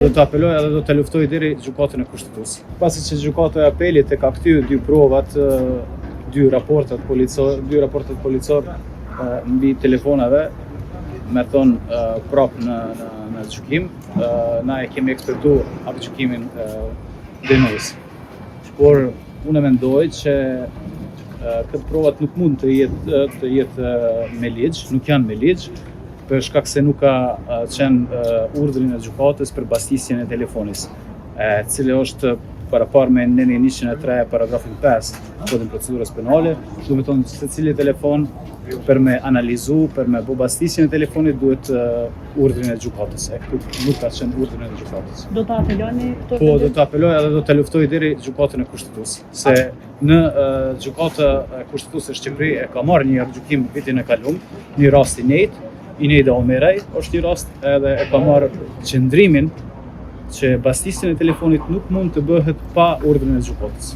Do të apeloj edhe do të luftoj deri gjykatën e kushtetues. Pasi që gjykata e apelit e ka kthyer dy provat, dy raportet policor mbi telefonave, me thonë prapë në gjykim, na e kemi ekspektuar atë gjykimin dënues. Por unë mendoj që këtë provat nuk mund të jetë me ligj, nuk janë me ligj, për shkak se nuk ka qenë urdhrin e gjykatës për mbastisjen e telefonis, cili është parapar me nenën 103 paragrafin 5 kodin procedurës penale. Do të thonë se cili telefon për me analizu, për me bë mbastisjen e telefonit duhet urdhrin e gjykatës. Këtu nuk ka qenë urdhrin e gjykatës. Do të apeloni? Po, do të apeloj edhe do të luftoj deri gjykatën e kushtetues. Se në gjykata e kushtetues së Shqipërisë e ka marrë një gjykim vitin e kaluar, një rast i njëjtë, Ineida Omerej është një rast edhe e ka marrë qëndrimin që mbastisjen e telefonit nuk mund të bëhet pa urdhrin e gjykatës.